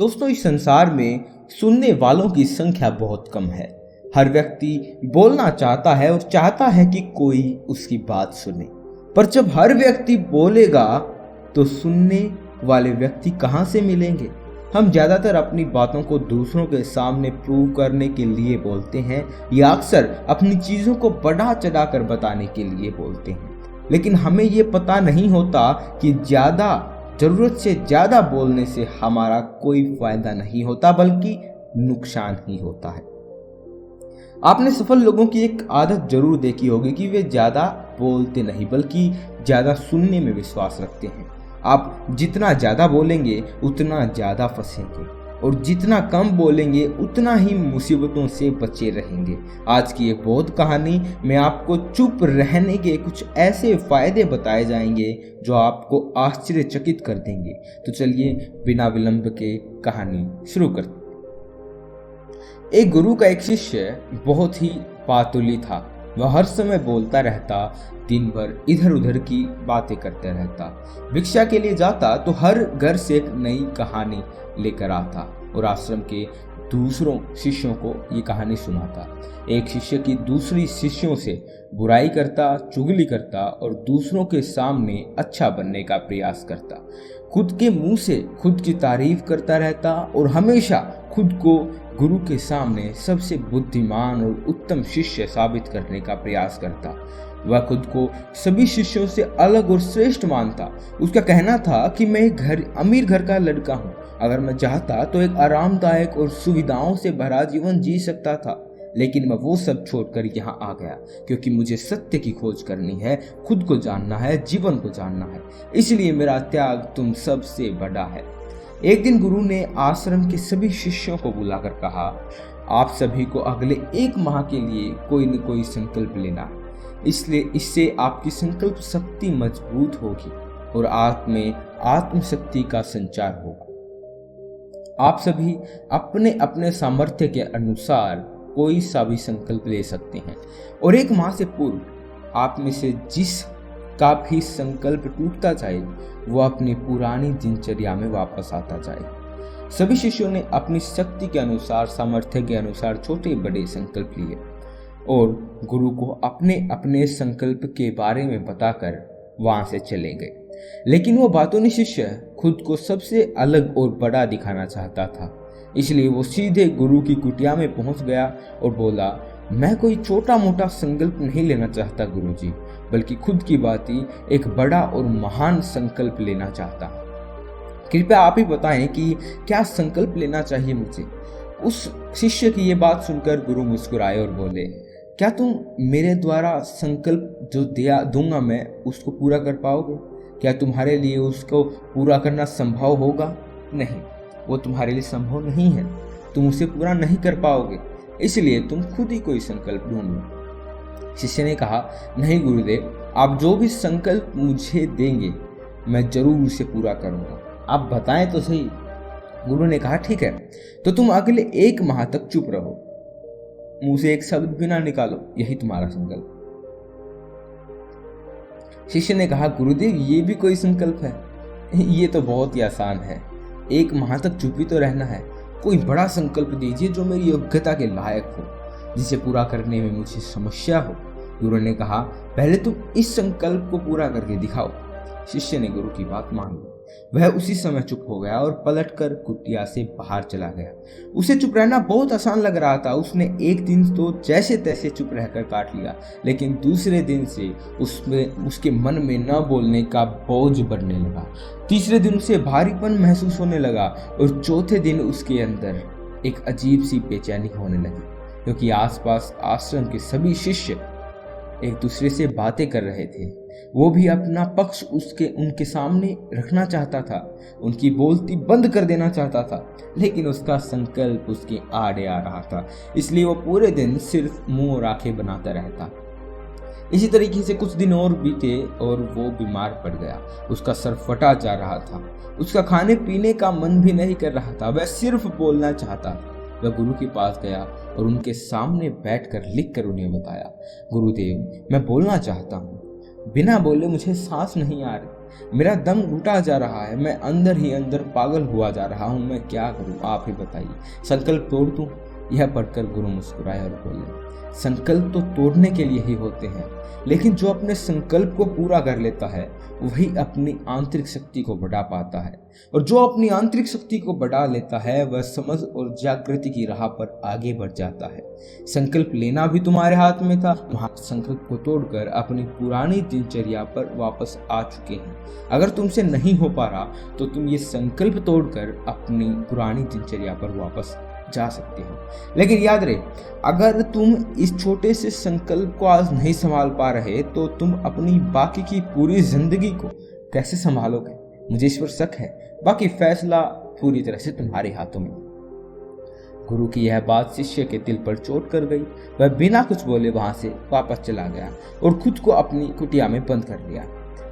दोस्तों, इस संसार में सुनने वालों की संख्या बहुत कम है। हर व्यक्ति बोलना चाहता है और चाहता है कि कोई उसकी बात सुने, पर जब हर व्यक्ति बोलेगा तो सुनने वाले व्यक्ति कहां से मिलेंगे। हम ज्यादातर अपनी बातों को दूसरों के सामने प्रूव करने के लिए बोलते हैं या अक्सर अपनी चीजों को बढ़ा चढ़ा कर बताने के लिए बोलते हैं, लेकिन हमें ये पता नहीं होता कि जरूरत से ज्यादा बोलने से हमारा कोई फायदा नहीं होता बल्कि नुकसान ही होता है। आपने सफल लोगों की एक आदत जरूर देखी होगी कि वे ज्यादा बोलते नहीं बल्कि ज्यादा सुनने में विश्वास रखते हैं। आप जितना ज्यादा बोलेंगे उतना ज्यादा फंसेंगे और जितना कम बोलेंगे उतना ही मुसीबतों से बचे रहेंगे। आज की एक बहुत कहानी में आपको चुप रहने के कुछ ऐसे फायदे बताए जाएंगे जो आपको आश्चर्यचकित कर देंगे। तो चलिए बिना विलंब के कहानी शुरू करते। एक गुरु का एक शिष्य बहुत ही पातुली था। वह हर समय बोलता रहता, दिन भर इधर उधर की बातें करते रहता। भिक्षा के लिए जाता तो हर घर से एक नई कहानी लेकर आता और आश्रम के दूसरों शिष्यों को ये कहानी सुनाता। एक शिष्य की दूसरी शिष्यों से बुराई करता, चुगली करता और दूसरों के सामने अच्छा बनने का प्रयास करता। खुद के मुंह से खुद की तारीफ करता रहता और हमेशा खुद को गुरु के सामने सबसे बुद्धिमान और उत्तम शिष्य साबित करने का प्रयास करता। वह खुद को सभी शिष्यों से अलग और श्रेष्ठ मानता। उसका कहना था कि मैं अमीर घर का लड़का हूँ। अगर मैं चाहता तो एक आरामदायक और सुविधाओं से भरा जीवन जी सकता था, लेकिन मैं वो सब छोड़कर यहाँ आ गया क्योंकि मुझे सत्य की खोज करनी है, खुद को जानना है, जीवन को जानना है। इसलिए मेरा त्याग तुम सबसे बड़ा है। एक दिन गुरु ने आश्रम के सभी शिष्यों को बुलाकर कहा, आप सभी को अगले 1 माह के लिए कोई न कोई संकल्प लेना है। इसलिए इससे आपकी संकल्प शक्ति मजबूत होगी और आप में आत्मशक्ति का संचार होगा। आप सभी अपने अपने सामर्थ्य के अनुसार कोई सा भी संकल्प ले सकते हैं और 1 माह से पूर्व आप में से जिस का भी संकल्प टूटता जाए वो अपनी पुरानी दिनचर्या में वापस आता जाए। सभी शिष्यों ने अपनी शक्ति के अनुसार, सामर्थ्य के अनुसार छोटे बड़े संकल्प लिए और गुरु को अपने अपने संकल्प के बारे में बताकर वहां से चले गए। लेकिन वो बातूनी शिष्य खुद को सबसे अलग और बड़ा दिखाना चाहता था, इसलिए वो सीधे गुरु की कुटिया में पहुंच गया और बोला, मैं कोई छोटा मोटा संकल्प नहीं लेना चाहता गुरुजी, बल्कि खुद की बात ही एक बड़ा और महान संकल्प लेना चाहता। कृपया आप ही बताएं कि क्या संकल्प लेना चाहिए मुझे। उस शिष्य की ये बात सुनकर गुरु मुस्कुराए और बोले, क्या तुम मेरे द्वारा संकल्प जो दूंगा मैं उसको पूरा कर पाओगे? क्या तुम्हारे लिए उसको पूरा करना संभव होगा? नहीं, वो तुम्हारे लिए संभव नहीं है। तुम उसे पूरा नहीं कर पाओगे, इसलिए तुम खुद ही कोई संकल्प ढूंढो। शिष्य ने कहा, नहीं गुरुदेव, आप जो भी संकल्प मुझे देंगे मैं जरूर उसे पूरा करूंगा, आप बताएं तो सही। गुरु ने कहा, ठीक है, तो तुम अगले 1 माह तक चुप रहो, मुंह से एक शब्द भी ना निकालो, यही तुम्हारा संकल्प। शिष्य ने कहा, गुरुदेव ये भी कोई संकल्प है? ये तो बहुत ही आसान है, 1 माह तक चुप ही तो रहना है। कोई बड़ा संकल्प दीजिए जो मेरी योग्यता के लायक हो, जिसे पूरा करने में मुझे समस्या हो। गुरु ने कहा, पहले तुम इस संकल्प को पूरा करके दिखाओ। शिष्य ने गुरु की बात मान ली। वह उसी समय चुप हो गया और पलटकर कुटिया से बाहर चला गया। उसे चुप रहना बहुत आसान लग रहा था। उसने एक दिन तो जैसे तैसे चुप रहकर काट लिया, लेकिन दूसरे दिन से उसके मन में न बोलने का बोझ बढ़ने लगा। तीसरे दिन उसे भारीपन महसूस होने लगा और चौथे दिन उसके अंदर एक अजीब सी बेचैनी होने लगी, क्योंकि आसपास आश्रम के सभी शिष्य एक दूसरे से बातें कर रहे थे। वो भी अपना पक्ष उनके सामने रखना चाहता था, उनकी बोलती बंद कर देना चाहता था, लेकिन उसका संकल्प उसके आड़े आ रहा था। इसलिए वो पूरे दिन सिर्फ मुंह और आंखें बनाता रहता। इसी तरीके से कुछ दिन और बीते और वो बीमार पड़ गया। उसका सर फटा जा रहा था, उसका खाने पीने का मन भी नहीं कर रहा था, वह सिर्फ बोलना चाहता था। वह गुरु के पास गया और उनके सामने बैठकर लिखकर उन्हें बताया, गुरुदेव, मैं बोलना चाहता हूँ, बिना बोले मुझे सांस नहीं आ रही। मेरा दम घुटा जा रहा है, मैं अंदर ही अंदर पागल हुआ जा रहा हूँ, मैं क्या करूँ, आप ही बताइए। संकल्प तोड़ दूँ? यह पढ़कर गुरु मुस्कुराए और बोले, संकल्प तो तोड़ने के लिए ही होते हैं, लेकिन जो अपने संकल्प को पूरा कर लेता है वही अपनी आंतरिक शक्ति को बढ़ा पाता है, और जो अपनी आंतरिक शक्ति को बढ़ा लेता है वह समझ और जागृति की राह पर आगे बढ़ जाता है। संकल्प लेना भी तुम्हारे हाथ में था, तुम संकल्प को तोड़कर अपनी पुरानी दिनचर्या पर वापस आ चुके हैं। अगर तुमसे नहीं हो पा रहा तो तुम ये संकल्प तोड़कर अपनी पुरानी दिनचर्या पर वापस जा सकते हो। लेकिन याद रहे, अगर तुम इस छोटे से संकल्प को आज नहीं संभाल पा रहे तो तुम अपनी बाकी की पूरी जिंदगी को कैसे संभालोगे? मुझे इस पर शक है। बाकी फैसला पूरी तरह से तुम्हारे हाथों में। गुरु की यह बात शिष्य के दिल पर चोट कर गई। वह बिना कुछ बोले वहां से वापस चला गया और खुद को अपनी कुटिया में बंद कर लिया।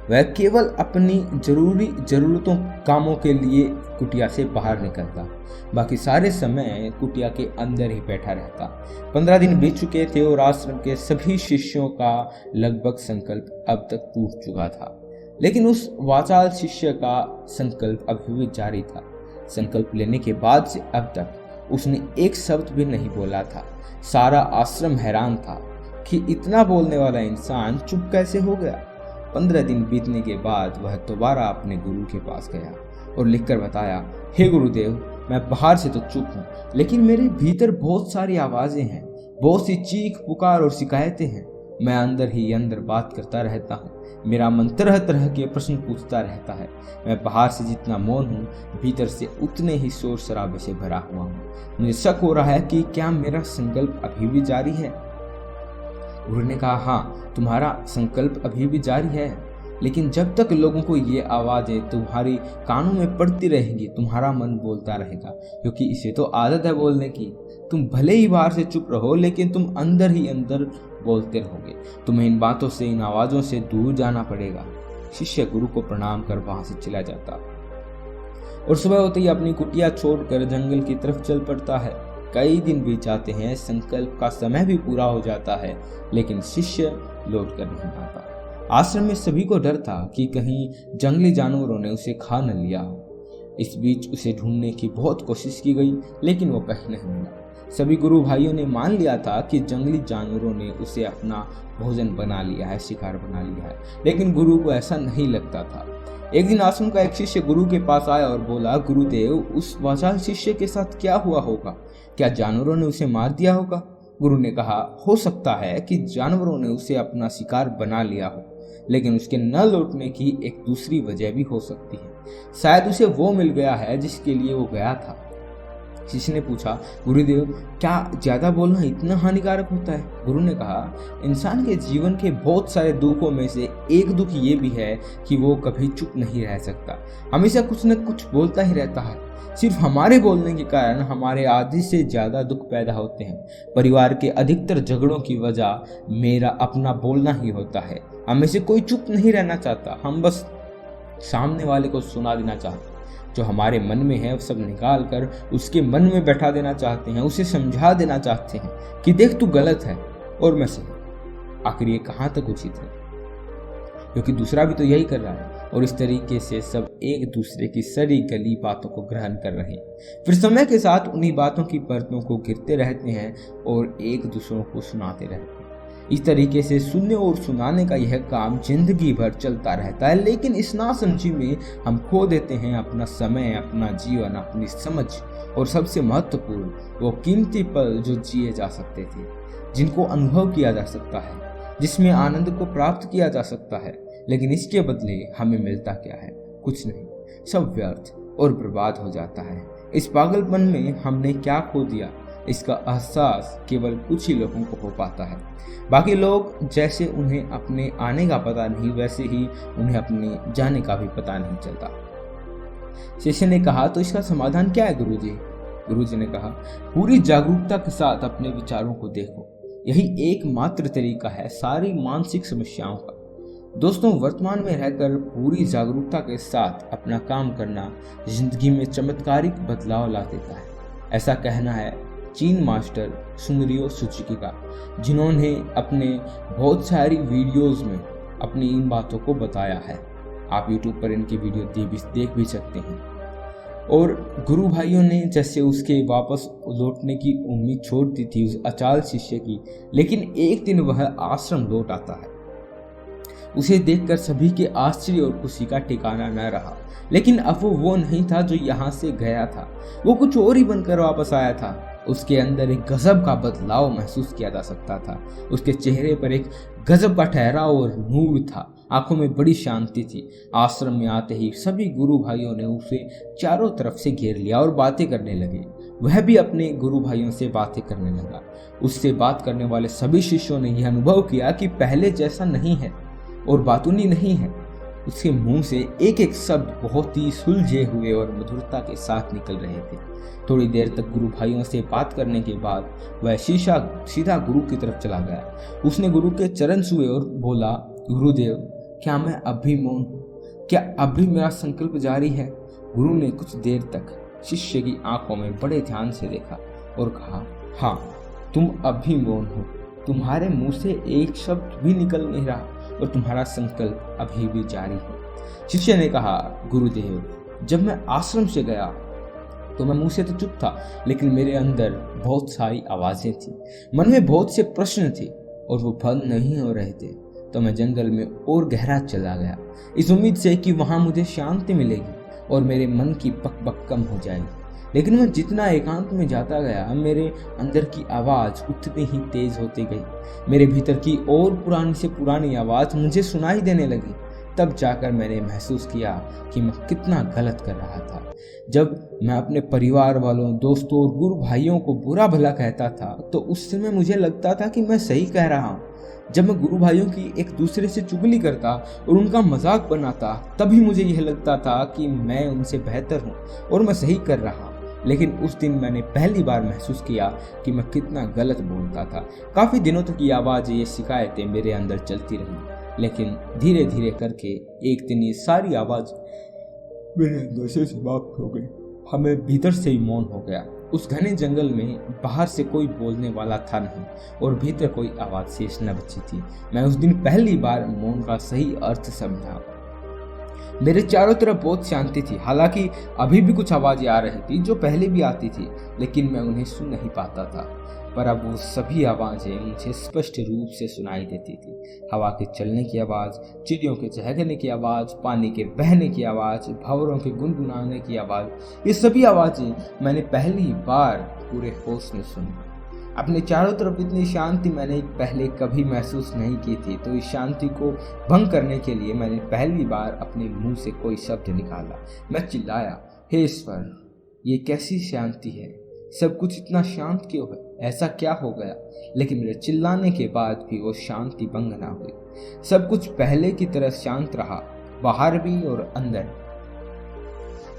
वह केवल अपनी जरूरतों कामों के लिए कुटिया से बाहर निकलता, बाकी सारे समय कुटिया के अंदर ही बैठा रहता। 15 दिन बीत चुके थे और आश्रम के सभी शिष्यों का लगभग संकल्प अब तक टूट चुका था, लेकिन उस वाचाल शिष्य का संकल्प अभी भी जारी था। संकल्प लेने के बाद से अब तक उसने एक शब्द भी नहीं बोला था। सारा आश्रम हैरान था कि इतना बोलने वाला इंसान चुप कैसे हो गया। 15 दिन बीतने के बाद वह दोबारा अपने गुरु के पास गया और लिखकर बताया, हे गुरुदेव, मैं बाहर से तो चुप हूँ, लेकिन मेरे भीतर बहुत सारी आवाजें हैं, बहुत सी चीख पुकार और शिकायतें हैं। मैं अंदर ही अंदर बात करता रहता हूँ, मेरा मन तरह तरह के प्रश्न पूछता रहता है। मैं बाहर से जितना मौन हूँ, भीतर से उतने ही शोर शराबे से भरा हुआ हूँ। मुझे शक हो रहा है कि क्या मेरा संकल्प अभी भी जारी है। गुरु ने कहा, हाँ, तुम्हारा संकल्प अभी भी जारी है, लेकिन जब तक लोगों को ये आवाज़ें तुम्हारी कानों में पड़ती रहेंगी, तुम्हारा मन बोलता रहेगा, क्योंकि इसे तो आदत है बोलने की। तुम भले ही बाहर से चुप रहो, लेकिन तुम अंदर ही अंदर बोलते रहोगे। तुम्हें इन बातों से, इन आवाज़ों से दूर जाना पड़ेगा। शिष्य गुरु को प्रणाम कर वहां से चला जाता और सुबह होते ही अपनी कुटिया छोड़कर जंगल की तरफ चल पड़ता है। कई दिन बीत जाते हैं, संकल्प का समय भी पूरा हो जाता है, लेकिन शिष्य लौट कर नहीं आता। आश्रम में सभी को डर था कि कहीं जंगली जानवरों ने उसे खा न लिया हो। इस बीच उसे ढूंढने की बहुत कोशिश की गई, लेकिन वो कहीं नहीं मिला। सभी गुरु भाइयों ने मान लिया था कि जंगली जानवरों ने उसे अपना भोजन बना लिया है, शिकार बना लिया है, लेकिन गुरु को ऐसा नहीं लगता था। एक दिन आश्रम का एक शिष्य गुरु के पास आया और बोला, गुरुदेव, उस वाचाल शिष्य के साथ क्या हुआ होगा? क्या जानवरों ने उसे मार दिया होगा? गुरु ने कहा, हो सकता है कि जानवरों ने उसे अपना शिकार बना लिया हो, लेकिन उसके न लौटने की एक दूसरी वजह भी हो सकती है। शायद उसे वो मिल गया है जिसके लिए वो गया था। शिष्य ने पूछा, गुरुदेव, क्या ज्यादा बोलना इतना हानिकारक होता है? गुरु ने कहा, इंसान के जीवन के बहुत सारे दुखों में से एक दुख ये भी है कि वो कभी चुप नहीं रह सकता, हमेशा कुछ न कुछ बोलता ही रहता है। सिर्फ हमारे बोलने के कारण हमारे आधे से ज्यादा दुख पैदा होते हैं। परिवार के अधिकतर झगड़ों की वजह मेरा अपना बोलना ही होता है। हमें से कोई चुप नहीं रहना चाहता, हम बस सामने वाले को सुना देना चाहते हैं। जो हमारे मन में है वो सब निकाल कर उसके मन में बैठा देना चाहते हैं, उसे समझा देना चाहते हैं कि देख, तू गलत है और मैं सही। आखिर ये कहाँ तक उचित है? क्योंकि दूसरा भी तो यही कर रहा है, और इस तरीके से सब एक दूसरे की सड़ी गली बातों को ग्रहण कर रहे हैं। फिर समय के साथ उन्हीं बातों की परतों को गिरते रहते हैं और एक दूसरों को सुनाते रहते हैं। इस तरीके से सुनने और सुनाने का यह काम जिंदगी भर चलता रहता है, लेकिन इस नासमझी में हम खो देते हैं अपना समय, अपना जीवन, अपनी समझ, और सबसे महत्वपूर्ण वो कीमती पल जो जिए जा सकते थे, जिनको अनुभव किया जा सकता है, जिसमें आनंद को प्राप्त किया जा सकता है। लेकिन इसके बदले हमें मिलता क्या है? कुछ नहीं, सब व्यर्थ और बर्बाद हो जाता है। इस पागलपन में हमने क्या खो दिया, इसका एहसास केवल कुछ ही लोगों को हो पाता है। बाकी लोग जैसे उन्हें अपने आने का पता नहीं, वैसे ही उन्हें अपने जाने का भी पता नहीं चलता। शिष्य ने कहा, तो इसका समाधान क्या है गुरुजी? गुरुजी ने कहा, पूरी जागरूकता के साथ अपने विचारों को देखो। यही एकमात्र तरीका है सारी मानसिक समस्याओं का। दोस्तों, वर्तमान में रहकर पूरी जागरूकता के साथ अपना काम करना जिंदगी में चमत्कारिक बदलाव ला देता है। ऐसा कहना है चीन मास्टर सुनरियो सुजुकी का, जिन्होंने अपने बहुत सारी वीडियोस में अपनी इन बातों को बताया है। आप यूट्यूब पर इनकी वीडियो देख भी सकते हैं। और गुरु भाइयों ने जैसे उसके वापस लौटने की उम्मीद छोड़ दी थी उस अचाल शिष्य की, लेकिन एक दिन वह आश्रम लौट आता है। उसे देखकर सभी के आश्चर्य और खुशी का ठिकाना न रहा। लेकिन अब वो नहीं था जो यहाँ से गया था, वो कुछ और ही बनकर वापस आया था। उसके अंदर एक गजब का बदलाव महसूस किया जा सकता था। उसके चेहरे पर एक गजब का ठहराव और नूर था, आंखों में बड़ी शांति थी। आश्रम में आते ही सभी गुरु भाइयों ने उसे चारों तरफ से घेर लिया और बातें करने लगे। वह भी अपने गुरु भाइयों से बातें करने लगा। उससे बात करने वाले सभी शिष्यों ने यह अनुभव किया कि पहले जैसा नहीं है और बातूनी नहीं है। उसके मुंह से एक एक शब्द बहुत ही सुलझे हुए और मधुरता के साथ निकल रहे थे। थोड़ी देर तक गुरु भाइयों से बात करने के बाद वह सीधा गुरु की तरफ चला गया। उसने गुरु के चरण छुए और बोला, गुरुदेव, क्या मैं अब भी मौन हूँ? क्या अब भी मेरा संकल्प जारी है? गुरु ने कुछ देर तक शिष्य की आंखों में बड़े ध्यान से देखा और कहा, हाँ, तुम अब भी मौन हो। तुम्हारे मुंह से एक शब्द भी निकल नहीं रहा और तुम्हारा संकल्प अभी भी जारी है। शिष्य ने कहा, गुरुदेव, जब मैं आश्रम से गया तो मैं मुंह से तो चुप था, लेकिन मेरे अंदर बहुत सारी आवाजें थी, मन में बहुत से प्रश्न थे और वो बंद नहीं हो रहे थे। तो मैं जंगल में और गहरा चला गया, इस उम्मीद से कि वहां मुझे शांति मिलेगी और मेरे मन की बकबक कम हो जाएगी। लेकिन मैं जितना एकांत में जाता गया, मेरे अंदर की आवाज़ उतनी ही तेज होती गई। मेरे भीतर की और पुरानी से पुरानी आवाज़ मुझे सुनाई देने लगी। तब जाकर मैंने महसूस किया कि मैं कितना गलत कर रहा था। जब मैं अपने परिवार वालों, दोस्तों और गुरु भाइयों को बुरा भला कहता था तो उस समय मुझे लगता था कि मैं सही कह रहा हूँ। जब मैं गुरु भाइयों की एक दूसरे से चुगली करता और उनका मजाक बनाता, तभी मुझे यह लगता था कि मैं उनसे बेहतर हूँ और मैं सही कर रहा हूँ। लेकिन उस दिन मैंने पहली बार महसूस किया कि मैं कितना गलत बोलता था। काफ़ी दिनों तक ये आवाज़ें, ये शिकायतें मेरे अंदर चलती रही, लेकिन धीरे धीरे करके एक दिन ये सारी आवाज़ मेरे अंदर से समाप्त हो गई। हमें भीतर से ही मौन हो गया। उस घने जंगल में बाहर से कोई बोलने वाला था नहीं और भीतर कोई आवाज़ शेष न बची थी। मैं उस दिन पहली बार मौन का सही अर्थ समझा। मेरे चारों तरफ बहुत शांति थी। हालांकि अभी भी कुछ आवाज़ें आ रही थी जो पहले भी आती थी, लेकिन मैं उन्हें सुन नहीं पाता था। पर अब वो सभी आवाज़ें मुझे स्पष्ट रूप से सुनाई देती थी। हवा के चलने की आवाज़, चिड़ियों के चहकने की आवाज़, पानी के बहने की आवाज़, भंवरों के गुनगुनाने की आवाज़, ये सभी आवाज़ें मैंने पहली बार पूरे होश में सुनी। अपने चारों तरफ इतनी शांति मैंने पहले कभी महसूस नहीं की थी। तो इस शांति को भंग करने के लिए मैंने पहली बार अपने मुंह से कोई शब्द निकाला। मैं चिल्लाया, हे ईश्वर, ये कैसी शांति है? सब कुछ इतना शांत क्यों है? ऐसा क्या हो गया? लेकिन मेरे चिल्लाने के बाद भी वो शांति भंग ना हुई। सब कुछ पहले की तरह शांत रहा, बाहर भी और अंदर।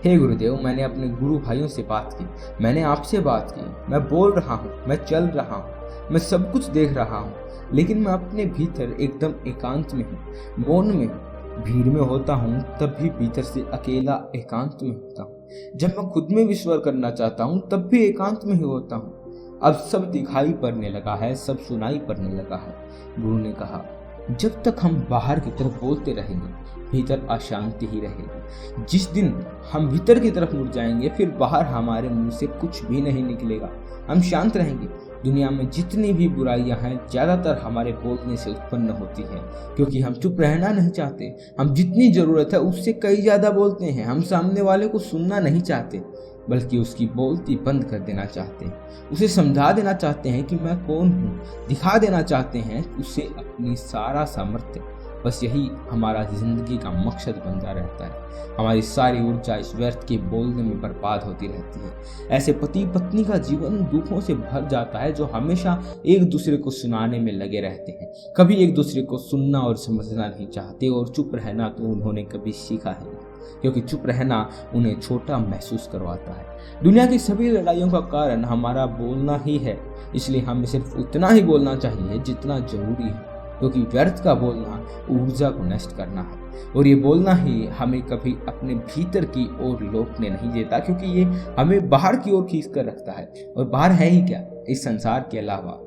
हे गुरुदेव, मैंने अपने गुरु भाइयों से बात की, मैंने आपसे बात की, मैं बोल रहा हूँ, मैं चल रहा हूँ, मैं सब कुछ देख रहा हूँ, लेकिन मैं अपने भीतर एकदम एकांत में हूँ, मौन में हूँ। भीड़ में होता हूँ तब भी भीतर से अकेला एकांत में होता हूँ। जब मैं खुद में विश्वास करना चाहता हूँ तब भी एकांत में ही होता हूँ। अब सब दिखाई पड़ने लगा है, सब सुनाई पड़ने लगा है। गुरु ने कहा, जब तक हम बाहर की तरफ बोलते रहेंगे भीतर अशांति ही रहेगी। जिस दिन हम भीतर की तरफ मुड़ जाएंगे फिर बाहर हमारे मुंह से कुछ भी नहीं निकलेगा, हम शांत रहेंगे। दुनिया में जितनी भी बुराइयां हैं ज़्यादातर हमारे बोलने से उत्पन्न होती हैं, क्योंकि हम चुप रहना नहीं चाहते। हम जितनी ज़रूरत है उससे कई ज़्यादा बोलते हैं। हम सामने वाले को सुनना नहीं चाहते, बल्कि उसकी बोलती बंद कर देना चाहते हैं। उसे समझा देना चाहते हैं कि मैं कौन हूँ, दिखा देना चाहते हैं उसे अपनी सारा सामर्थ्य। बस यही हमारा जिंदगी का मकसद बनता रहता है। हमारी सारी ऊर्जा इस व्यर्थ के बोलने में बर्बाद होती रहती है। ऐसे पति पत्नी का जीवन दुखों से भर जाता है जो हमेशा एक दूसरे को सुनाने में लगे रहते हैं, कभी एक दूसरे को सुनना और समझना नहीं चाहते। और चुप रहना तो उन्होंने कभी सीखा है नहीं, क्योंकि चुप रहना उन्हें छोटा महसूस करवाता है। दुनिया की सभी लड़ाइयों का कारण हमारा बोलना ही है, इसलिए हमें सिर्फ उतना ही बोलना चाहिए जितना जरूरी है, क्योंकि व्यर्थ का बोलना ऊर्जा को नष्ट करना है। और ये बोलना ही हमें कभी अपने भीतर की ओर लौटने नहीं देता, क्योंकि ये हमें बाहर की ओर खींच कर रखता है। और बाहर है ही क्या इस संसार के अलावा।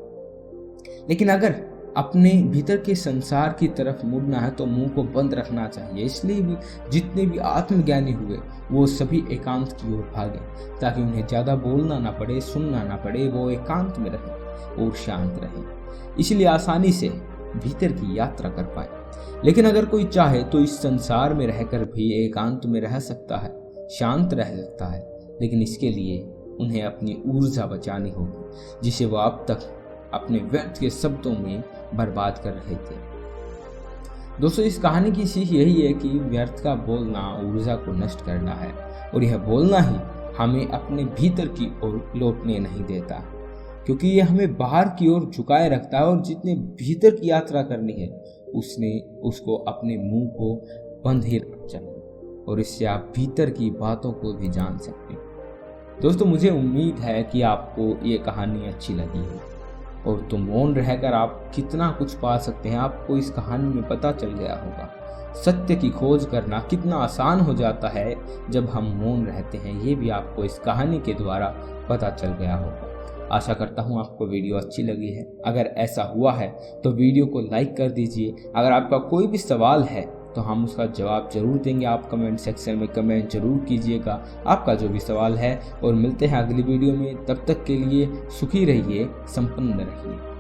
लेकिन अगर अपने भीतर के संसार की तरफ मुड़ना है तो मुंह को बंद रखना चाहिए। इसलिए भी जितने भी आत्मज्ञानी हुए वो सभी एकांत की ओर भागे, ताकि उन्हें ज़्यादा बोलना ना पड़े, सुनना ना पड़े, वो एकांत में रहे और शांत रहे, इसलिए आसानी से भीतर की यात्रा कर पाए। लेकिन अगर कोई चाहे तो इस संसार में रहकर भी एकांत में रह सकता है, शांत रह सकता है, लेकिन इसके लिए उन्हें अपनी ऊर्जा बचानी होगी, जिसे वो अब तक अपने व्यर्थ के शब्दों में बर्बाद कर रहे थे। दोस्तों, इस कहानी की सीख यही है कि व्यर्थ का बोलना ऊर्जा को नष्ट करना है, और यह बोलना ही हमें अपने भीतर की ओर लौटने नहीं देता, क्योंकि यह हमें बाहर की ओर झुकाए रखता है, और जितने भीतर की यात्रा करनी है उसको अपने मुंह को बंद ही रखना चाहिए, और इससे आप भीतर की बातों को भी जान सकते हैं। दोस्तों, मुझे उम्मीद है कि आपको ये कहानी अच्छी लगी है, और तो मौन रहकर आप कितना कुछ पा सकते हैं आपको इस कहानी में पता चल गया होगा। सत्य की खोज करना कितना आसान हो जाता है जब हम मौन रहते हैं, ये भी आपको इस कहानी के द्वारा पता चल गया होगा। आशा करता हूँ आपको वीडियो अच्छी लगी है। अगर ऐसा हुआ है तो वीडियो को लाइक कर दीजिए। अगर आपका कोई भी सवाल है तो हम उसका जवाब जरूर देंगे। आप कमेंट सेक्शन में कमेंट जरूर कीजिएगा आपका जो भी सवाल है, और मिलते हैं अगली वीडियो में। तब तक के लिए सुखी रहिए, संपन्न रहिए।